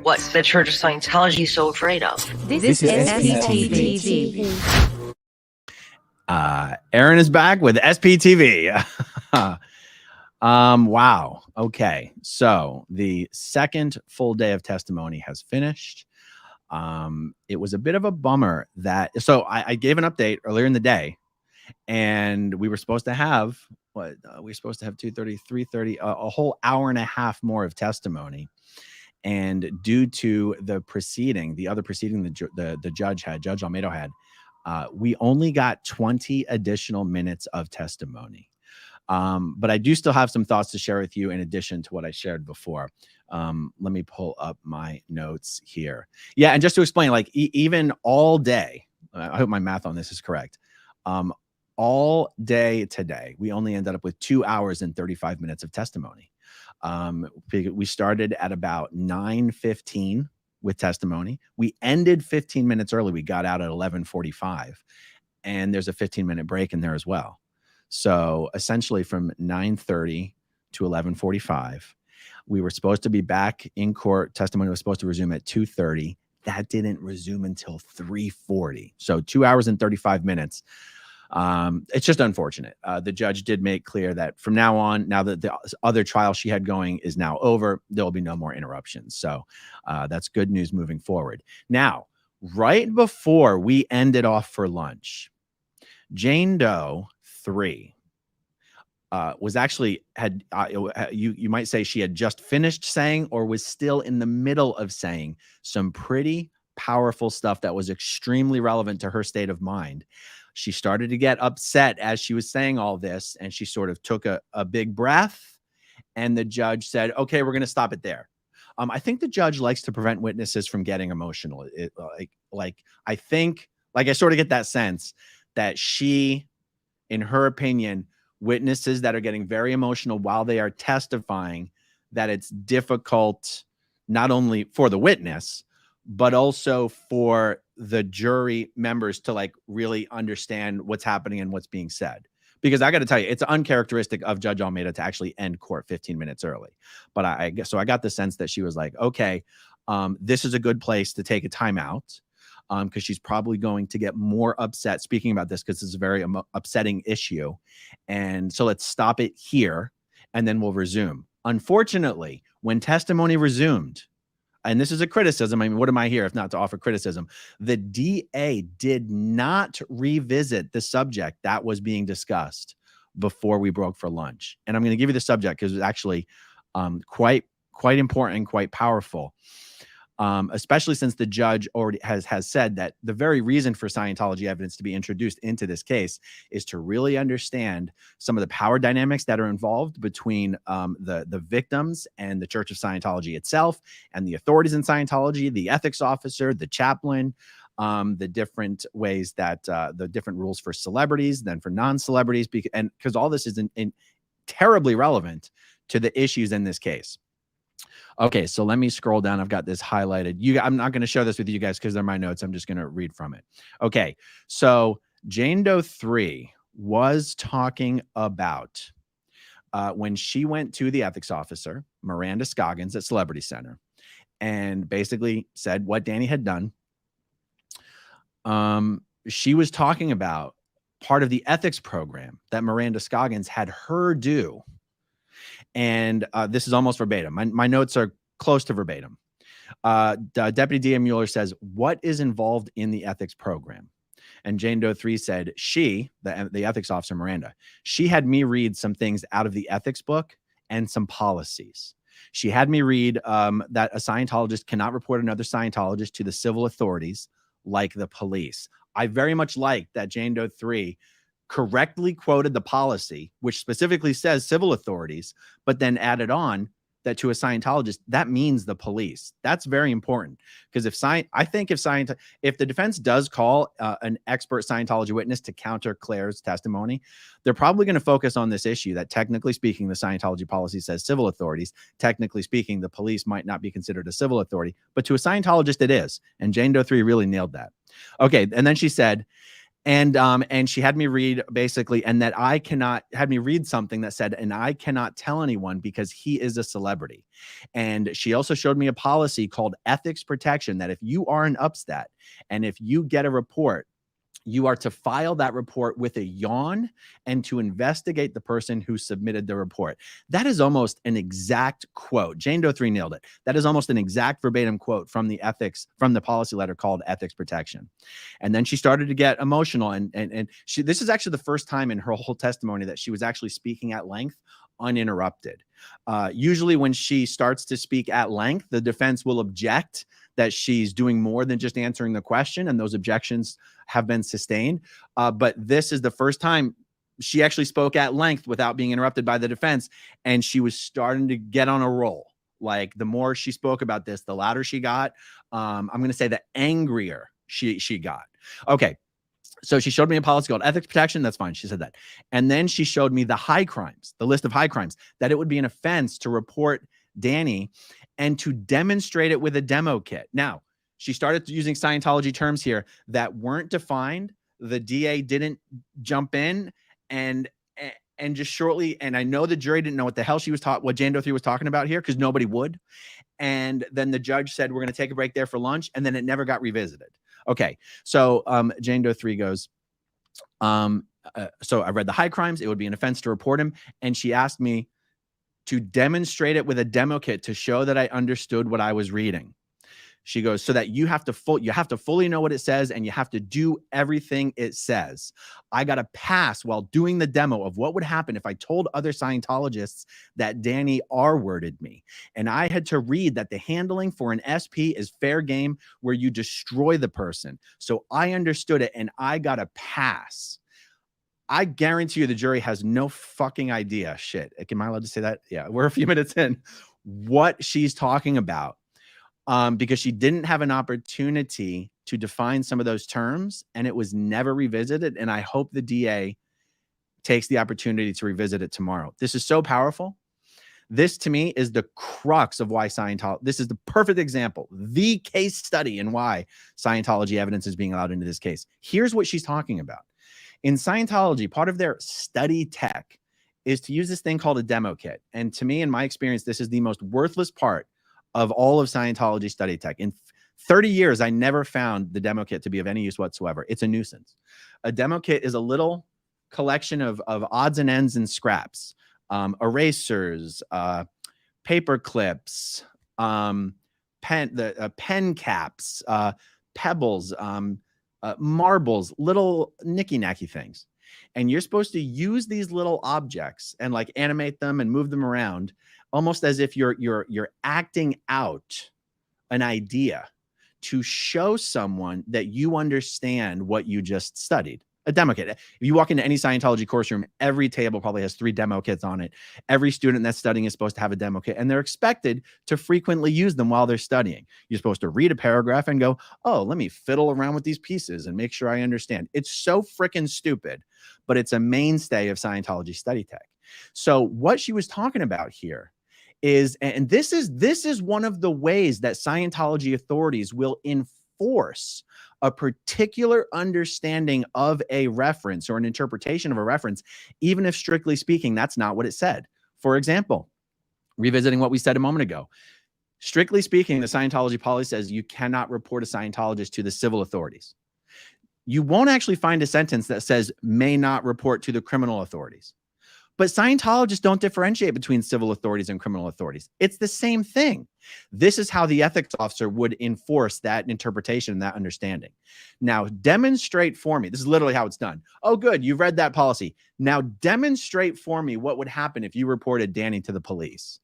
What's the Church of Scientology so afraid of? This is SPTV. Aaron is back with SPTV. Wow. Okay. So the second full day of testimony has finished. It was a bit of a bummer so I gave an update earlier in the day, and we were supposed to have 2:30, 3:30, a whole hour and a half more of testimony. And due to the other proceeding the Judge Almeida had, we only got 20 additional minutes of testimony. But I do still have some thoughts to share with you in addition to what I shared before. Let me pull up my notes here. Yeah, and just to explain, like even all day, I hope my math on this is correct. All day today, we only ended up with 2 hours and 35 minutes of testimony. We started at about 9:15 with testimony. We ended 15 minutes early. We got out at 11:45, and there's a 15-minute break in there as well. So essentially from 9:30 to 11:45, we were supposed to be back in court. Testimony was supposed to resume at 2:30. That didn't resume until 3:40. So 2 hours and 35 minutes. It's just unfortunate. The judge did make clear that from now on, now that the other trial she had going is now over, there will be no more interruptions. So that's good news moving forward. Now, right before we ended off for lunch, Jane Doe 3 was actually you might say she had just finished saying or was still in the middle of saying some pretty powerful stuff that was extremely relevant to her state of mind. She started to get upset as she was saying all this, and she sort of took a big breath, and the judge said, okay, we're going to stop it there. I think the judge likes to prevent witnesses from getting emotional. I sort of get that sense that she, in her opinion, witnesses that are getting very emotional while they are testifying, that it's difficult not only for the witness, but also for the jury members to like really understand what's happening and what's being said. Because I got to tell you, it's uncharacteristic of Judge Almeida to actually end court 15 minutes early. But I got the sense that she was like, okay, this is a good place to take a timeout, because she's probably going to get more upset speaking about this because it's a very upsetting issue. And so let's stop it here and then we'll resume. Unfortunately, when testimony resumed, and this is a criticism, I mean, what am I here if not to offer criticism? The DA did not revisit the subject that was being discussed before we broke for lunch. And I'm going to give you the subject because it's actually quite important, quite powerful. Especially since the judge already has said that the very reason for Scientology evidence to be introduced into this case is to really understand some of the power dynamics that are involved between the victims and the Church of Scientology itself, and the authorities in Scientology, the ethics officer, the chaplain, the different ways that the different rules for celebrities, then for non-celebrities, because all this is in terribly relevant to the issues in this case. Okay, so let me scroll down. I've got this highlighted. I'm not going to show this with you guys because they're my notes. I'm just going to read from it. Okay, so Jane Doe 3 was talking about when she went to the ethics officer, Miranda Scoggins at Celebrity Center, and basically said what Danny had done. She was talking about part of the ethics program that Miranda Scoggins had her do. And this is almost verbatim. My notes are close to verbatim. Deputy D.M. Mueller says, what is involved in the ethics program? And Jane Doe 3 said, the ethics officer, Miranda, she had me read some things out of the ethics book and some policies. She had me read that a Scientologist cannot report another Scientologist to the civil authorities like the police. I very much like that Jane Doe 3 correctly quoted the policy, which specifically says civil authorities, but then added on that to a Scientologist, that means the police. That's very important, because if the defense does call an expert Scientology witness to counter Claire's testimony, they're probably going to focus on this issue that technically speaking, the Scientology policy says civil authorities. Technically speaking, the police might not be considered a civil authority, but to a Scientologist it is. And Jane Doe 3 really nailed that. Okay, and then she said, And she had me read basically, and that had me read something that said, and I cannot tell anyone because he is a celebrity. And she also showed me a policy called ethics protection, that if you are an upstat and if you get a report, you are to file that report with a yawn and to investigate the person who submitted the report. That is almost an exact quote. Jane Doe 3 nailed it. That is almost an exact verbatim quote from the policy letter called ethics protection. And then she started to get emotional. And this is actually the first time in her whole testimony that she was actually speaking at length uninterrupted. Usually when she starts to speak at length, the defense will object that she's doing more than just answering the question, and those objections have been sustained. But this is the first time she actually spoke at length without being interrupted by the defense, and she was starting to get on a roll. Like, the more she spoke about this, the louder she got. I'm going to say the angrier she got. Okay. So she showed me a policy called ethics protection. That's fine. She said that. And then she showed me the high crimes, the list of high crimes, that it would be an offense to report Danny and to demonstrate it with a demo kit. Now, she started using Scientology terms here that weren't defined. The DA didn't jump in and just shortly, and I know the jury didn't know what the hell what Jane Doe 3 was talking about here, because nobody would. And then the judge said, we're going to take a break there for lunch. And then it never got revisited. Okay. So Jane Doe 3 goes, so I read the high crimes. It would be an offense to report him. And she asked me to demonstrate it with a demo kit to show that I understood what I was reading. She goes, so that you have to fully know what it says, and you have to do everything it says. I got to pass while doing the demo of what would happen if I told other Scientologists that Danny R-worded me. And I had to read that the handling for an SP is fair game, where you destroy the person. So I understood it, and I got to pass. I guarantee you the jury has no fucking idea. Shit. Am I allowed to say that? Yeah, we're a few minutes in. What she's talking about. Because she didn't have an opportunity to define some of those terms, and it was never revisited. And I hope the DA takes the opportunity to revisit it tomorrow. This is so powerful. This, to me, is the crux of why Scientology, this is the perfect example, the case study in why Scientology evidence is being allowed into this case. Here's what she's talking about. In Scientology, part of their study tech is to use this thing called a demo kit. And to me, in my experience, this is the most worthless part of all of Scientology study tech. In 30 years, I never found the demo kit to be of any use whatsoever. It's a nuisance. A demo kit is a little collection of odds and ends and scraps, erasers, paper clips, pen caps, pebbles, marbles, little nicky-nacky things. And you're supposed to use these little objects and like animate them and move them around, almost as if you're acting out an idea to show someone that you understand what you just studied. A demo kit. If you walk into any Scientology course room, every table probably has 3 demo kits on it. Every student that's studying is supposed to have a demo kit, and they're expected to frequently use them while they're studying. You're supposed to read a paragraph and go, oh, let me fiddle around with these pieces and make sure I understand. It's so freaking stupid, but it's a mainstay of Scientology study tech. So what she was talking about here is, and this is one of the ways that Scientology authorities will enforce a particular understanding of a reference or an interpretation of a reference, even if strictly speaking, that's not what it said. For example, revisiting what we said a moment ago, strictly speaking, the Scientology policy says you cannot report a Scientologist to the civil authorities. You won't actually find a sentence that says may not report to the criminal authorities. But Scientologists don't differentiate between civil authorities and criminal authorities. It's the same thing. This is how the ethics officer would enforce that interpretation, that understanding. Now, demonstrate for me. This is literally how it's done. Oh, good. You've read that policy. Now, demonstrate for me what would happen if you reported Danny to the police.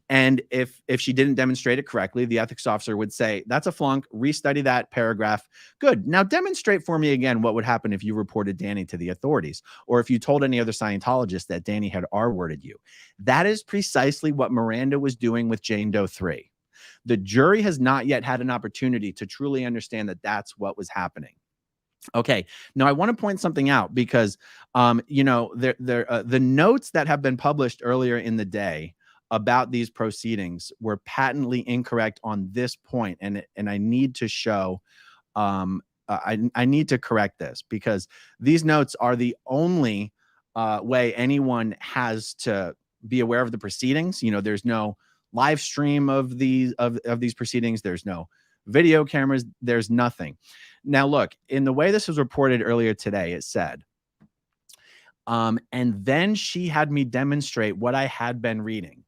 And if she didn't demonstrate it correctly, the ethics officer would say, that's a flunk, restudy that paragraph. Good. Now demonstrate for me again what would happen if you reported Danny to the authorities, or if you told any other Scientologist that Danny had R-worded you. That is precisely what Miranda was doing with Jane Doe 3. The jury has not yet had an opportunity to truly understand that that's what was happening. Okay. Now I want to point something out because, the notes that have been published earlier in the day about these proceedings were patently incorrect on this point. And I need to show I need to correct this, because these notes are the only way anyone has to be aware of the proceedings. You know, there's no live stream of these proceedings. There's no video cameras. There's nothing. Now, look, in the way this was reported earlier today, it said, and then she had me demonstrate what I had been reading.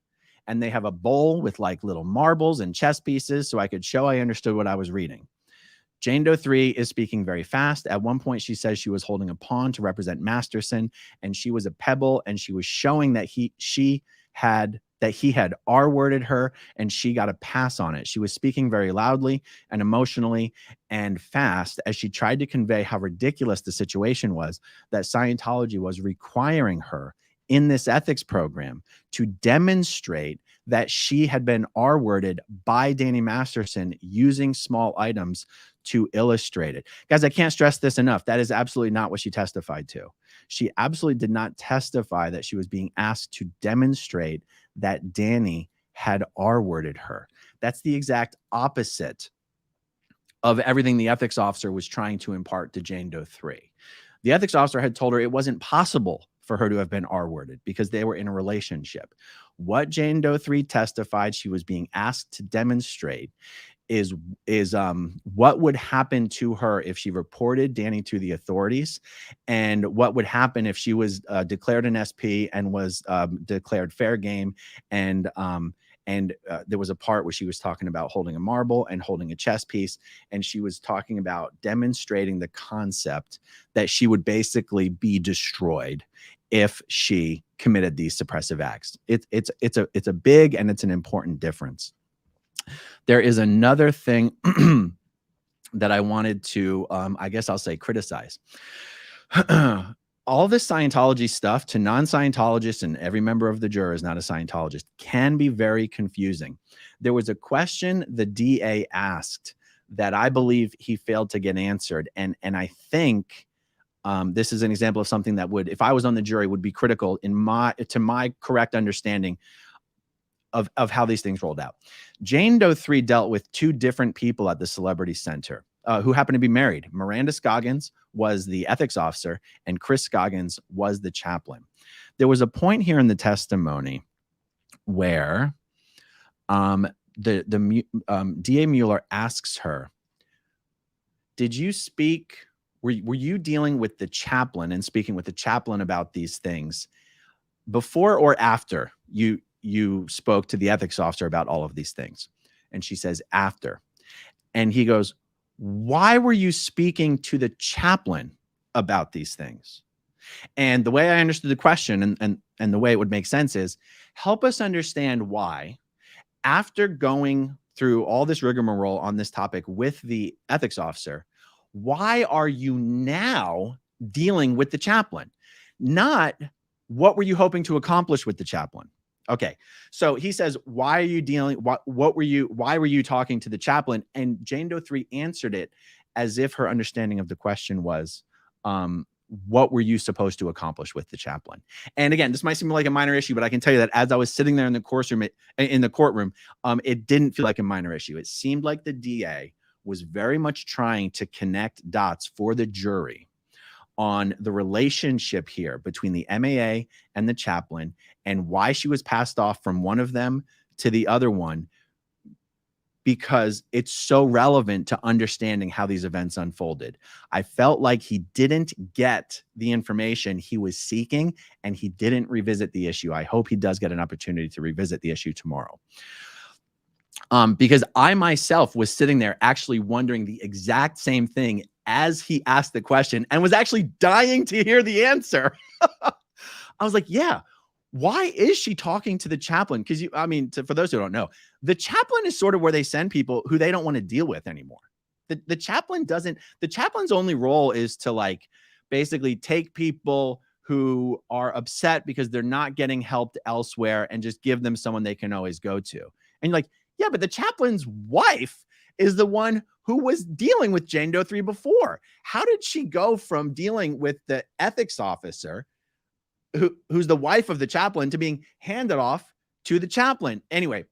And they have a bowl with like little marbles and chess pieces so I could show I understood what I was reading. Jane Doe 3 is speaking very fast. At one point, she says she was holding a pawn to represent Masterson, and she was a pebble, and she was showing that he had R-worded her, and she got a pass on it. She was speaking very loudly and emotionally and fast as she tried to convey how ridiculous the situation was, that Scientology was requiring her in this ethics program to demonstrate that she had been R-worded by Danny Masterson using small items to illustrate it. Guys, I can't stress this enough. That is absolutely not what she testified to. She absolutely did not testify that she was being asked to demonstrate that Danny had R-worded her. That's the exact opposite of everything the ethics officer was trying to impart to Jane Doe 3. The ethics officer had told her it wasn't possible for her to have been R-worded because they were in a relationship. What Jane Doe 3 testified she was being asked to demonstrate is what would happen to her if she reported Danny to the authorities, and what would happen if she was declared an SP and was declared fair game. And there was a part where she was talking about holding a marble and holding a chess piece, and she was talking about demonstrating the concept that she would basically be destroyed if she committed these suppressive acts. It's a big and it's an important difference. There is another thing that I wanted to, I guess I'll say, criticize. All this Scientology stuff to non-Scientologists, and every member of the jury is not a Scientologist, can be very confusing. There was a question the DA asked that I believe he failed to get answered. And I think this is an example of something that would, if I was on the jury, would be critical to my correct understanding of how these things rolled out. Jane Doe 3 dealt with two different people at the Celebrity Center who happened to be married. Miranda Scoggins was the ethics officer, and Chris Scoggins was the chaplain. There was a point here in the testimony where DA Mueller asks her, did you speak, were you dealing with the chaplain and speaking with the chaplain about these things before or after you spoke to the ethics officer about all of these things? And she says, after. And he goes, why were you speaking to the chaplain about these things? And the way I understood the question and the way it would make sense is, help us understand why, after going through all this rigmarole on this topic with the ethics officer, why are you now dealing with the chaplain? Not what were you hoping to accomplish with the chaplain? Okay, so he says, why are you dealing? Why were you talking to the chaplain? And Jane Doe 3 answered it as if her understanding of the question was, what were you supposed to accomplish with the chaplain? And again, this might seem like a minor issue, but I can tell you that as I was sitting there in the courtroom, it didn't feel like a minor issue. It seemed like the DA was very much trying to connect dots for the jury on the relationship here between the MAA and the chaplain, and why she was passed off from one of them to the other one, because it's so relevant to understanding how these events unfolded. I felt like he didn't get the information he was seeking, and he didn't revisit the issue. I hope he does get an opportunity to revisit the issue tomorrow. Because I myself was sitting there actually wondering the exact same thing as he asked the question, and was actually dying to hear the answer. I was like, yeah, why is she talking to the chaplain? Because for those who don't know, the chaplain is sort of where they send people who they don't want to deal with anymore. The chaplain's only role is to like basically take people who are upset because they're not getting helped elsewhere and just give them someone they can always go to. And you're like, yeah, but the chaplain's wife is the one who was dealing with Jane Doe 3 before. How did she go from dealing with the ethics officer, who's the wife of the chaplain, to being handed off to the chaplain? Anyway,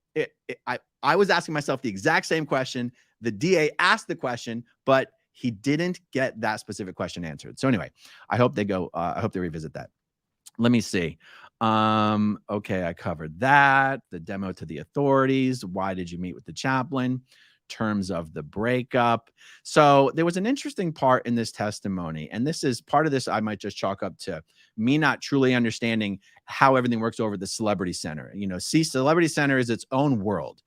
I was asking myself the exact same question. The DA asked the question, but he didn't get that specific question answered. So anyway, I hope they revisit that. Let me see. Okay, I covered that. The demo to the authorities. Why did you meet with the chaplain? Terms of the breakup. So there was an interesting part in this testimony, and this is part of this I might just chalk up to me not truly understanding how everything works over the Celebrity Center. See, Celebrity Center is its own world.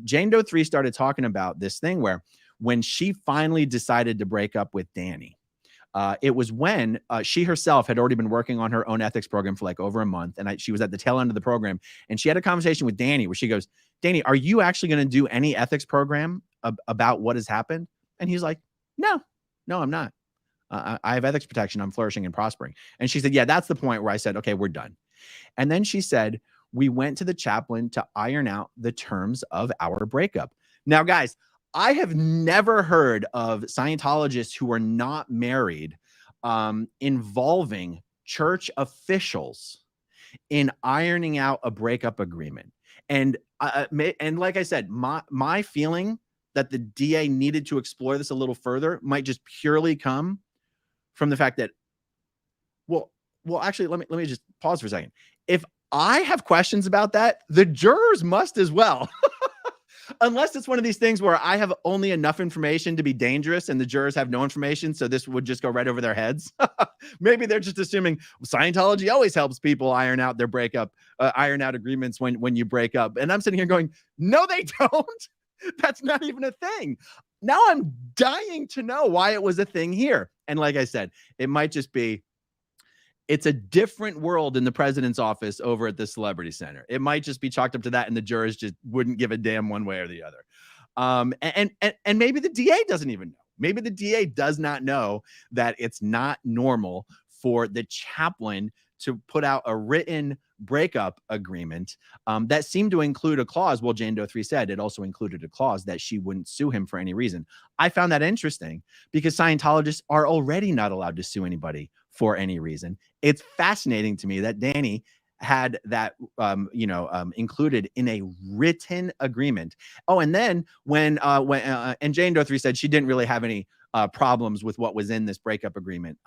Jane Doe 3 started talking about this thing where when she finally decided to break up with Danny, it was when she herself had already been working on her own ethics program for like over a month. And she was at the tail end of the program. And she had a conversation with Danny where she goes, Danny, are you actually going to do any ethics program about what has happened? And he's like, no, I'm not. I have ethics protection. I'm flourishing and prospering. And she said, yeah, that's the point where I said, okay, we're done. And then she said, we went to the chaplain to iron out the terms of our breakup. Now, guys, I have never heard of Scientologists who are not married involving church officials in ironing out a breakup agreement. And like I said, my feeling that the DA needed to explore this a little further might just purely come from the fact that, well, actually, let me just pause for a second. If I have questions about that, the jurors must as well. Unless it's one of these things where I have only enough information to be dangerous and the jurors have no information, so this would just go right over their heads. Maybe they're just assuming Scientology always helps people iron out their breakup, iron out agreements when you break up. And I'm sitting here going, no, they don't. That's not even a thing. Now I'm dying to know why it was a thing here. And like I said, it might just be, it's a different world in the president's office over at the Celebrity Center. It might just be chalked up to that, and the jurors just wouldn't give a damn one way or the other. And maybe the DA doesn't even know. Maybe the DA does not know that it's not normal for the chaplain to put out a written breakup agreement that seemed to include a clause. Well, Jane Doe 3 said it also included a clause that she wouldn't sue him for any reason. I found that interesting because Scientologists are already not allowed to sue anybody for any reason. It's fascinating to me that Danny had that, included in a written agreement. Oh, and then when Jane Doe 3 said she didn't really have any problems with what was in this breakup agreement,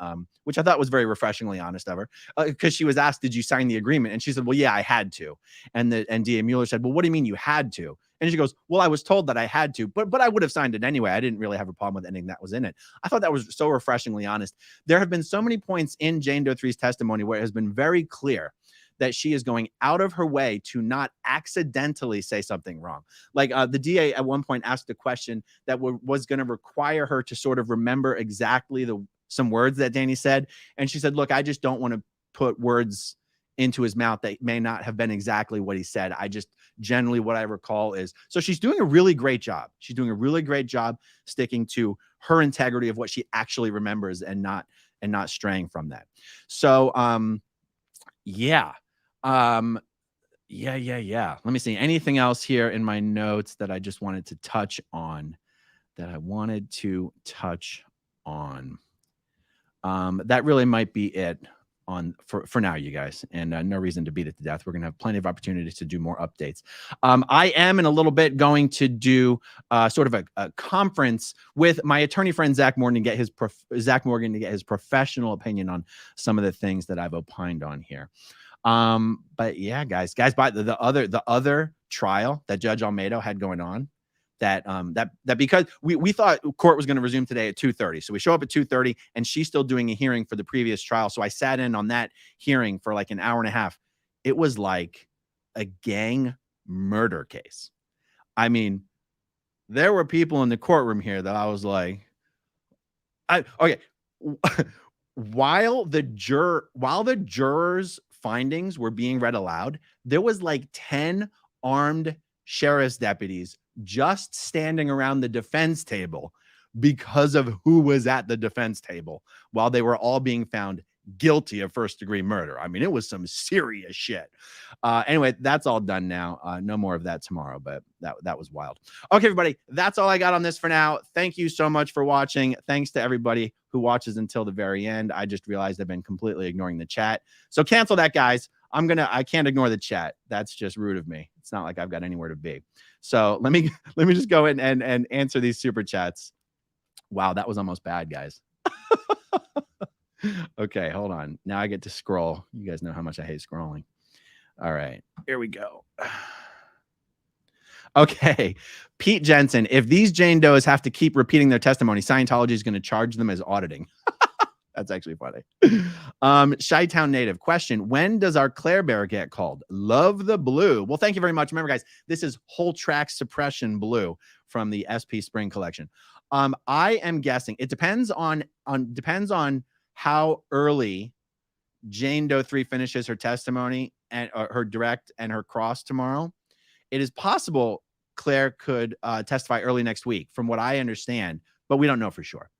which I thought was very refreshingly honest of her, because she was asked, did you sign the agreement? And she said, well, yeah, I had to. And DA Mueller said, well, what do you mean you had to? And she goes, well, I was told that I had to, but I would have signed it anyway. I didn't really have a problem with anything that was in it. I thought that was so refreshingly honest. There have been so many points in Jane Doe 3's testimony where it has been very clear that she is going out of her way to not accidentally say something wrong. Like the DA at one point asked a question that was going to require her to sort of remember exactly some words that Danny said. And she said, look, I just don't want to put words into his mouth that may not have been exactly what he said. I just generally what I recall is, so she's doing a really great job. She's doing a really great job sticking to her integrity of what she actually remembers and not straying from that. So, yeah. Let me see. Anything else here in my notes that I just wanted to touch on that that really might be it for now, you guys, and no reason to beat it to death. We're going to have plenty of opportunities to do more updates. I am in a little bit going to do sort of a conference with my attorney friend, Zach Morgan, to get his professional opinion on some of the things that I've opined on here. But yeah, guys, by the other trial that Judge Almeida had going on, that because we thought court was going to resume today at 2:30. So we show up at 2:30 and she's still doing a hearing for the previous trial. So I sat in on that hearing for like an hour and a half. It was like a gang murder case. I mean, there were people in the courtroom here that I was like, okay. While the jurors' findings were being read aloud, there was like 10 armed sheriff's deputies just standing around the defense table because of who was at the defense table while they were all being found guilty of first-degree murder. I mean, it was some serious shit. Anyway, that's all done now. No more of that tomorrow, but that was wild. Okay, everybody, that's all I got on this for now. Thank you so much for watching. Thanks to everybody who watches until the very end. I just realized I've been completely ignoring the chat. So cancel that, guys. I can't ignore the chat. That's just rude of me. It's not like I've got anywhere to be. So let me just go in and answer these super chats. Wow, that was almost bad, guys. Okay, hold on. Now I get to scroll. You guys know how much I hate scrolling. All right, here we go. Okay, Pete Jensen. If these Jane Does have to keep repeating their testimony, Scientology is going to charge them as auditing. That's actually funny. Chi-Town native question: when does our Claire Bear get called? Love the blue. Well, thank you very much. Remember, guys, this is whole track suppression blue from the SP Spring collection. I am guessing it depends on how early Jane Doe 3 finishes her testimony and her direct and her cross tomorrow. It is possible Claire could testify early next week, from what I understand, but we don't know for sure.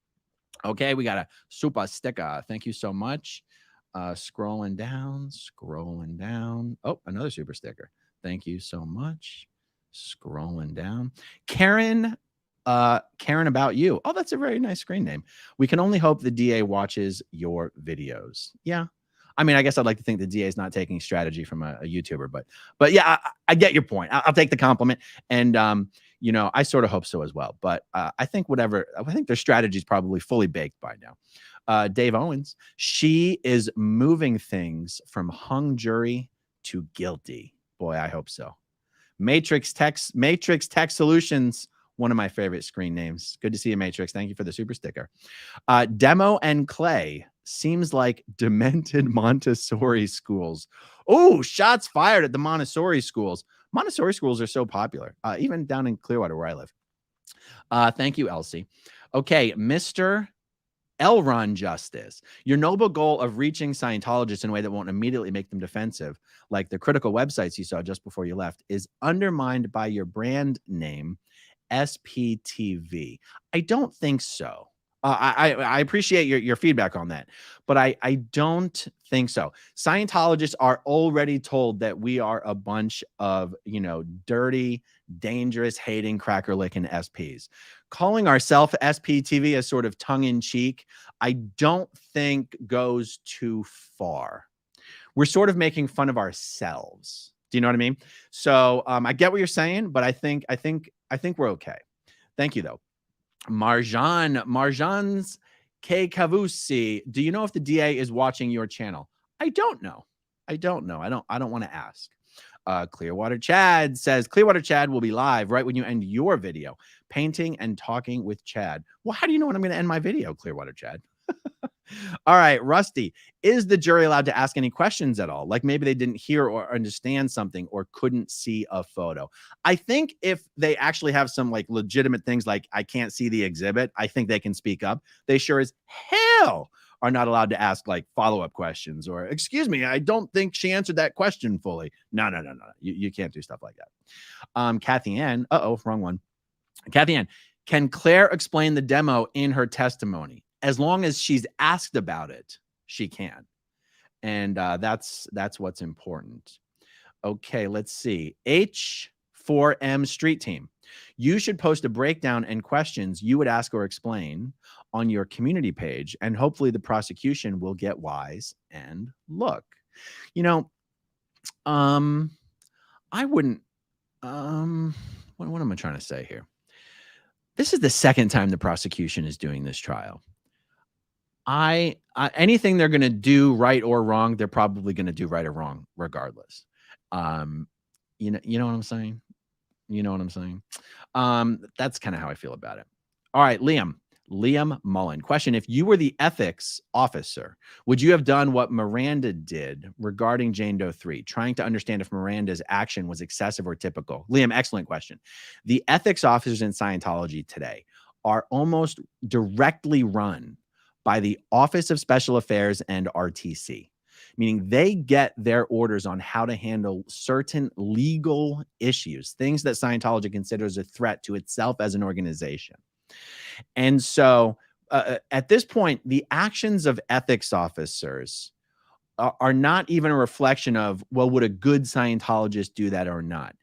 Okay, we got a super sticker. Thank you so much. Scrolling down. Oh, another super sticker. Thank you so much. Scrolling down. Karen About You. Oh, that's a very nice screen name. We can only hope the DA watches your videos. Yeah. I mean, I guess I'd like to think the DA is not taking strategy from a YouTuber, but yeah, I get your point. I'll take the compliment. And, I sort of hope so as well. But I think their strategy is probably fully baked by now. Dave Owens, she is moving things from hung jury to guilty. Boy, I hope so. Matrix Tech Solutions, one of my favorite screen names. Good to see you, Matrix. Thank you for the super sticker. Demo and Clay. Seems like demented Montessori schools. Oh, shots fired at the Montessori schools. Montessori schools are so popular, even down in Clearwater where I live. Thank you, Elsie. Okay, Mr. Elron Justice. Your noble goal of reaching Scientologists in a way that won't immediately make them defensive, like the critical websites you saw just before you left, is undermined by your brand name, SPTV. I don't think so. I appreciate your feedback on that, but I don't think so. Scientologists are already told that we are a bunch of, dirty, dangerous, hating, cracker-licking SPs. Calling ourselves SPTV as sort of tongue-in-cheek, I don't think goes too far. We're sort of making fun of ourselves. Do you know what I mean? So I get what you're saying, but I think we're okay. Thank you, though. Marjan's K. Kavusi. Do you know if the DA is watching your channel? I don't know. I don't want to ask. Clearwater Chad says Clearwater Chad will be live right when you end your video, painting and talking with Chad. Well, how do you know when I'm going to end my video, Clearwater Chad? All right, Rusty, is the jury allowed to ask any questions at all? Like maybe they didn't hear or understand something or couldn't see a photo. I think if they actually have some like legitimate things like I can't see the exhibit, I think they can speak up. They sure as hell are not allowed to ask like follow-up questions or excuse me, I don't think she answered that question fully. No. You can't do stuff like that. Kathy Ann, wrong one. Kathy Ann, can Claire explain the demo in her testimony? As long as she's asked about it, she can. And that's what's important. Okay, let's see. H4M Street Team. You should post a breakdown and questions you would ask or explain on your community page, and hopefully the prosecution will get wise and look. I wouldn't, what am I trying to say here? This is the second time the prosecution is doing this trial. Anything they're going to do right or wrong, they're probably going to do right or wrong regardless. You know what I'm saying? That's kind of how I feel about it. All right, Liam Mullen. Question: if you were the ethics officer, would you have done what Miranda did regarding Jane Doe 3, trying to understand if Miranda's action was excessive or typical? Liam, excellent question. The ethics officers in Scientology today are almost directly run by the Office of Special Affairs and RTC, meaning they get their orders on how to handle certain legal issues, things that Scientology considers a threat to itself as an organization. And so at this point, the actions of ethics officers are not even a reflection of, well, would a good Scientologist do that or not?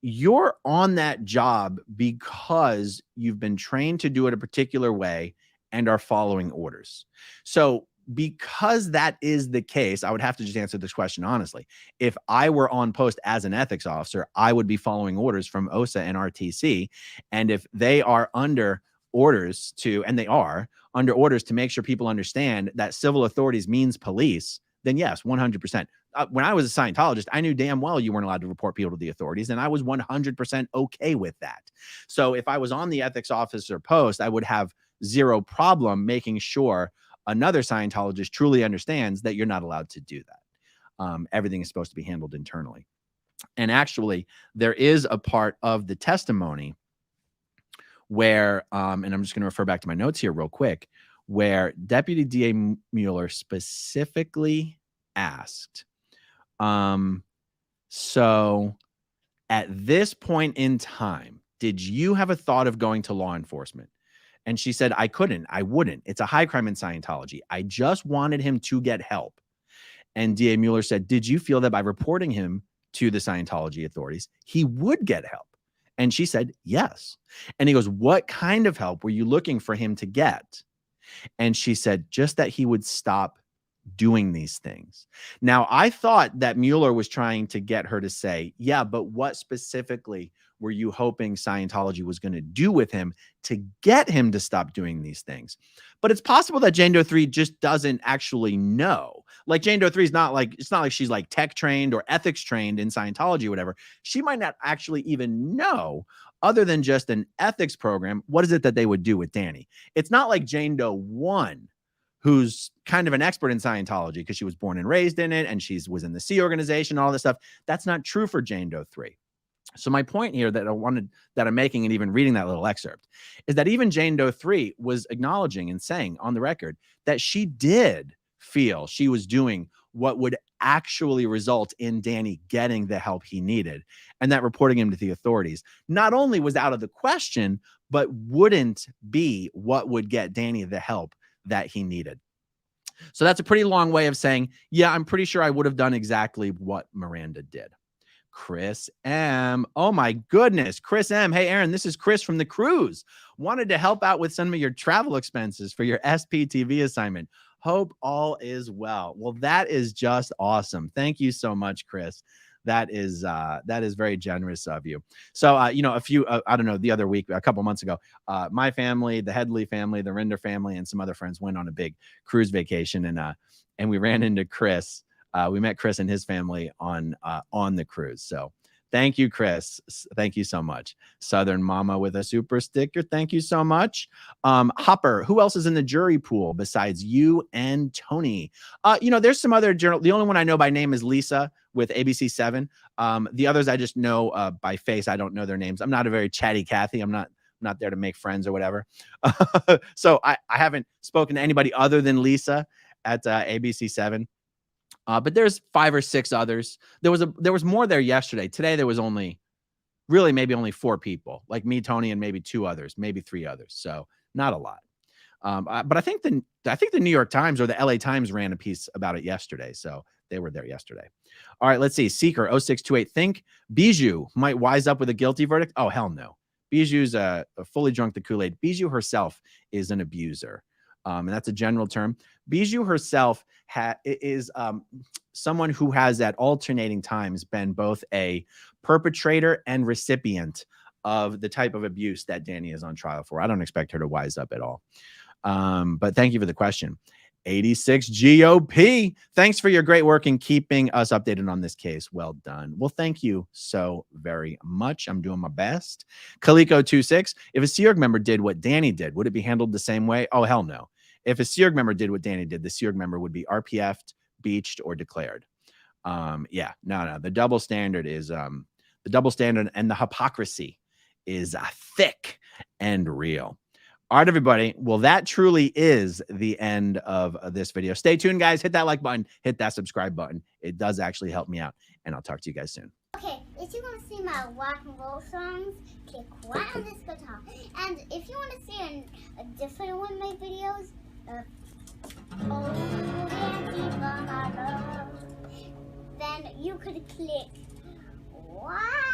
You're on that job because you've been trained to do it a particular way and are following orders. So because that is the case, I would have to just answer this question honestly. If I were on post as an ethics officer, I would be following orders from OSA and RTC. And if they are under orders to, and they are under orders to make sure people understand that civil authorities means police, then yes, 100%. When I was a Scientologist, I knew damn well you weren't allowed to report people to the authorities, and I was 100% okay with that. So if I was on the ethics officer post, I would have zero problem making sure another Scientologist truly understands that you're not allowed to do that. Everything is supposed to be handled internally. And actually, there is a part of the testimony where, and I'm just going to refer back to my notes here real quick, where Deputy DA Mueller specifically asked, so at this point in time, did you have a thought of going to law enforcement? And she said, I wouldn't. It's a high crime in Scientology. I just wanted him to get help. And DA Mueller said, did you feel that by reporting him to the Scientology authorities, he would get help? And she said, yes. And he goes, what kind of help were you looking for him to get? And she said, just that he would stop doing these things. Now, I thought that Mueller was trying to get her to say, yeah, but what specifically were you hoping Scientology was going to do with him to get him to stop doing these things? But it's possible that Jane Doe 3 just doesn't actually know. Like Jane Doe 3 is not like, it's not like she's like tech trained or ethics trained in Scientology or whatever. She might not actually even know, other than just an ethics program, what is it that they would do with Danny? It's not like Jane Doe 1, who's kind of an expert in Scientology because she was born and raised in it and was in the Sea organization, all this stuff. That's not true for Jane Doe 3. So my point here that I'm making and even reading that little excerpt is that even Jane Doe 3 was acknowledging and saying on the record that she did feel she was doing what would actually result in Danny getting the help he needed, and that reporting him to the authorities not only was out of the question, but wouldn't be what would get Danny the help that he needed. So that's a pretty long way of saying, yeah, I'm pretty sure I would have done exactly what Miranda did. Chris M. Oh my goodness. Chris M. Hey, Aaron, this is Chris from the cruise. Wanted to help out with some of your travel expenses for your SPTV assignment. Hope all is well. Well, that is just awesome. Thank you so much, Chris. That is very generous of you. So, I don't know, the other week, a couple months ago, my family, the Headley family, the Rinder family, and some other friends went on a big cruise vacation, and we ran into Chris. We met Chris and his family on the cruise. So thank you, Chris. Thank you so much. Southern Mama with a super sticker. Thank you so much. Hopper, who else is in the jury pool besides you and Tony? There's some other journal. The only one I know by name is Lisa with ABC 7. The others I just know by face. I don't know their names. I'm not a very chatty Cathy. I'm not there to make friends or whatever. So I haven't spoken to anybody other than Lisa at ABC 7. But there's 5 or 6 others. There was more there yesterday. Today there was maybe only 4 people, like me, Tony, and maybe 2 others, maybe 3 others. So not a lot. But I think the New York Times or the LA Times ran a piece about it yesterday. So they were there yesterday. All right, let's see. Seeker 0628. Think Bijou might wise up with a guilty verdict? Oh, hell no. Bijou's fully drunk the Kool-Aid. Bijou herself is an abuser. And that's a general term. Bijou herself is someone who has at alternating times been both a perpetrator and recipient of the type of abuse that Danny is on trial for. I don't expect her to wise up at all. But thank you for the question. 86 GOP. Thanks for your great work in keeping us updated on this case. Well done. Well, thank you so very much. I'm doing my best. Kaliko26. If a Sea Org member did what Danny did, would it be handled the same way? Oh, hell no. If a Sea Org member did what Danny did, the Sea Org member would be RPF'd, beached, or declared. No. The double standard is the double standard, and the hypocrisy is thick and real. All right, everybody. Well, that truly is the end of this video. Stay tuned, guys. Hit that like button. Hit that subscribe button. It does actually help me out, and I'll talk to you guys soon. Okay, if you want to see my rock and roll songs, click right on this guitar. And if you want to see a different one of my videos, then you could click right